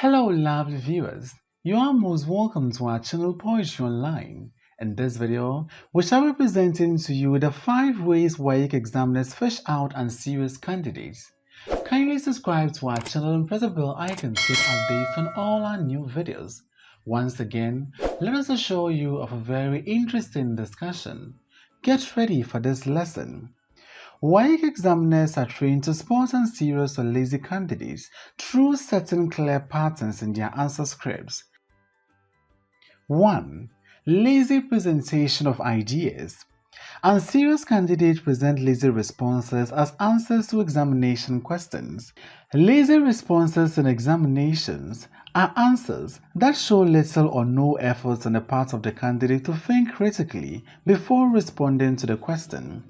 Hello lovely viewers, you are most welcome to our channel Poetry Online. In this video, we shall be presenting to you the 5 ways Waec examiners fish out unserious candidates. Kindly subscribe to our channel and press the bell icon to get updates on all our new videos. Once again, let us assure you of a very interesting discussion. Get ready for this lesson. Waec examiners are trained to spot unserious or lazy candidates through certain clear patterns in their answer scripts. 1. Lazy presentation of ideas. Unserious candidates present lazy responses as answers to examination questions. Lazy responses in examinations are answers that show little or no effort on the part of the candidate to think critically before responding to the question.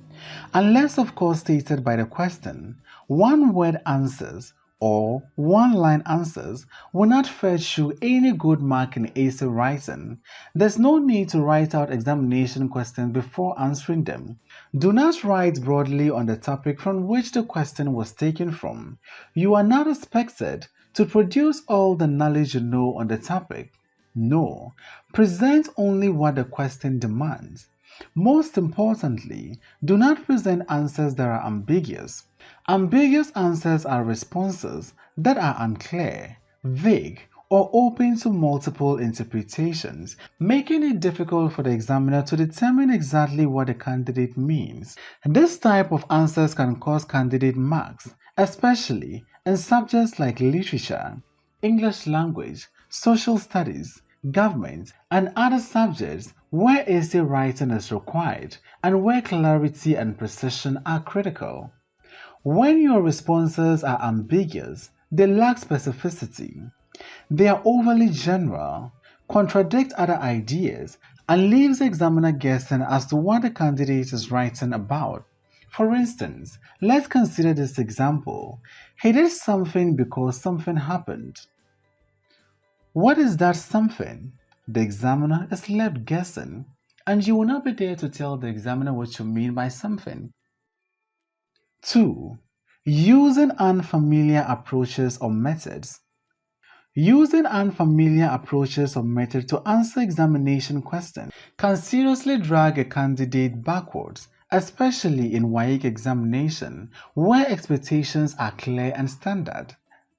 Unless of course stated by the question, one-word answers or one-line answers will not fetch you any good mark in essay writing. There's no need to write out examination questions before answering them. Do not write broadly on the topic from which the question was taken from. You are not expected to produce all the knowledge you know on the topic. No, present only what the question demands. Most importantly, do not present answers that are ambiguous. Ambiguous answers are responses that are unclear, vague, or open to multiple interpretations, making it difficult for the examiner to determine exactly what the candidate means. This type of answers can cause candidate marks, especially in subjects like literature, English language, social studies, government, and other subjects where essay writing is required and where clarity and precision are critical. When your responses are ambiguous, they lack specificity. They are overly general, contradict other ideas, and leaves the examiner guessing as to what the candidate is writing about. For instance, let's consider this example. He did something because something happened. What is that something? The examiner is left guessing, and you will not be there to tell the examiner what you mean by something. 2. Using unfamiliar approaches or methods. Using unfamiliar approaches or methods to answer examination questions can seriously drag a candidate backwards, especially in Waec examination, where expectations are clear and standard.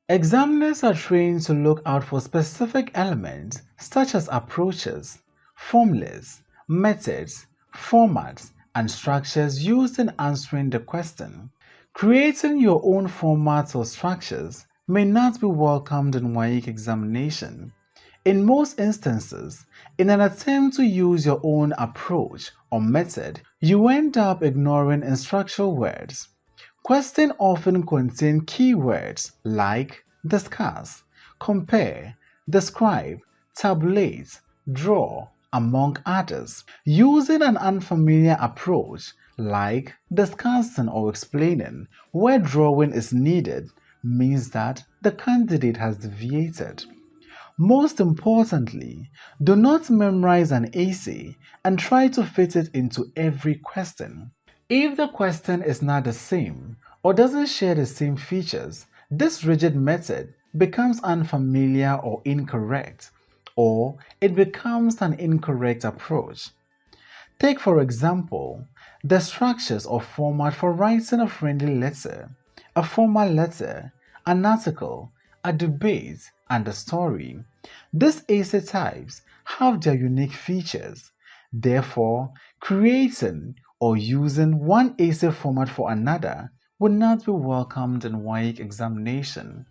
Examiners are trained to look out for specific elements such as approaches, formulas, methods, formats, and structures used in answering the question. Creating your own formats or structures may not be welcomed in Waec examination. In most instances, in an attempt to use your own approach or method, you end up ignoring instructional words. Questions often contain keywords like discuss, compare, describe, tabulate, draw, among others. Using an unfamiliar approach like discussing or explaining where drawing is needed means that the candidate has deviated. Most importantly, do not memorize an essay and try to fit it into every question. If the question is not the same or doesn't share the same features, this rigid method becomes unfamiliar or incorrect, or it becomes an incorrect approach. Take for example, the structures or format for writing a friendly letter, a formal letter, an article, a debate, and a story. These essay types have their unique features. Therefore, creating or using one essay format for another would not be welcomed in Waec examination.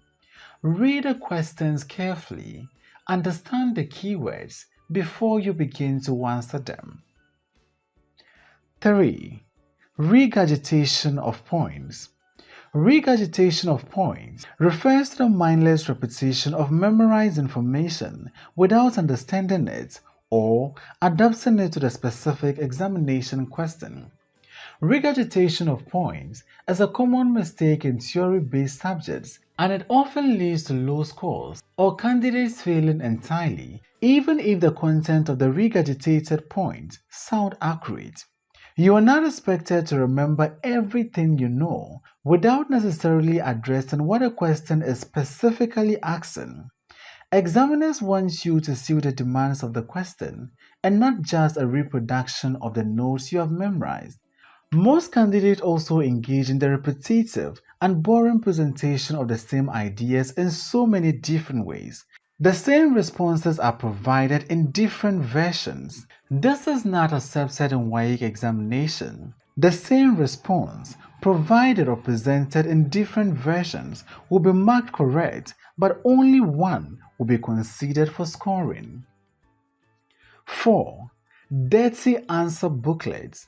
Read the questions carefully, understand the keywords before you begin to answer them. 3. Regurgitation of points. Regurgitation of points refers to the mindless repetition of memorized information without understanding it or adapting it to the specific examination question. Regurgitation of points is a common mistake in theory-based subjects, and it often leads to low scores or candidates failing entirely, even if the content of the regurgitated points sound accurate. You are not expected to remember everything you know without necessarily addressing what a question is specifically asking. Examiners want you to suit the demands of the question and not just a reproduction of the notes you have memorized. Most candidates also engage in the repetitive and boring presentation of the same ideas in so many different ways. The same responses are provided in different versions. This is not accepted in Waec examination. The same response, provided or presented in different versions, will be marked correct, but only one will be considered for scoring. 4. Dirty answer booklets.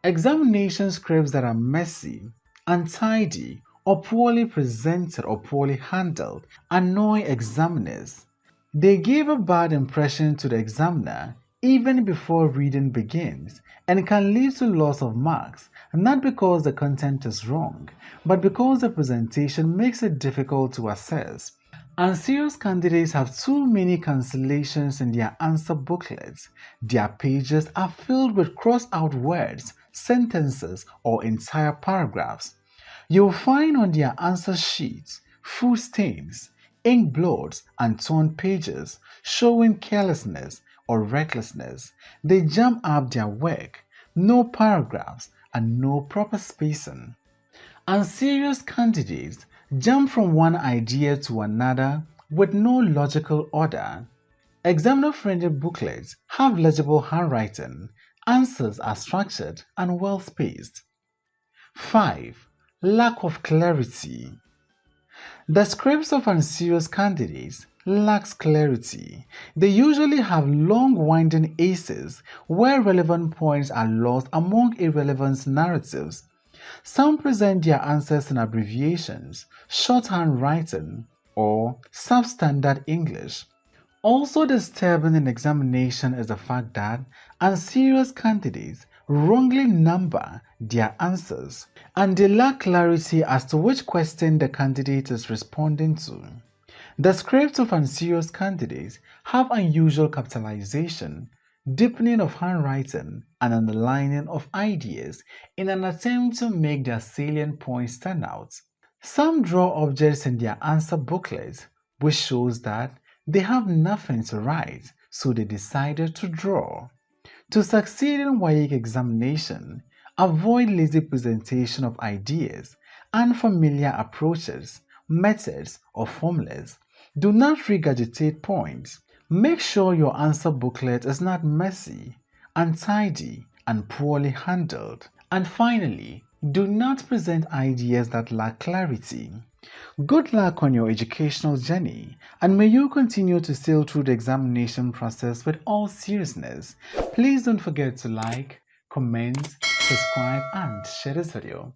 Examination scripts that are messy, untidy, or poorly presented or poorly handled annoy examiners. They give a bad impression to the examiner even before reading begins and can lead to loss of marks, not because the content is wrong, but because the presentation makes it difficult to assess. Unserious candidates have too many cancellations in their answer booklets. Their pages are filled with crossed-out words, sentences, or entire paragraphs. You'll find on their answer sheets food stains, ink blots, and torn pages showing carelessness or recklessness. They jam up their work, no paragraphs, and no proper spacing. Unserious candidates jump from one idea to another with no logical order. Examiner-friendly booklets have legible handwriting, answers are structured and well-spaced. 5. Lack of clarity. The scripts of unserious candidates lacks clarity. They usually have long winding aces where relevant points are lost among irrelevant narratives. Some present their answers in abbreviations, shorthand writing, or substandard English. Also disturbing in examination is the fact that unserious candidates wrongly number their answers and they lack clarity as to which question the candidate is responding to. The scripts of unserious candidates have unusual capitalization, deepening of handwriting, and underlining of ideas in an attempt to make their salient points stand out. Some draw objects in their answer booklets, which shows that they have nothing to write, so they decided to draw. To succeed in Waec examination, avoid lazy presentation of ideas, unfamiliar approaches, methods, or formulas. Do not regurgitate points. Make sure your answer booklet is not messy, untidy, and poorly handled. And finally, do not present ideas that lack clarity. Good luck on your educational journey, and may you continue to sail through the examination process with all seriousness. Please don't forget to like, comment, subscribe, and share this video.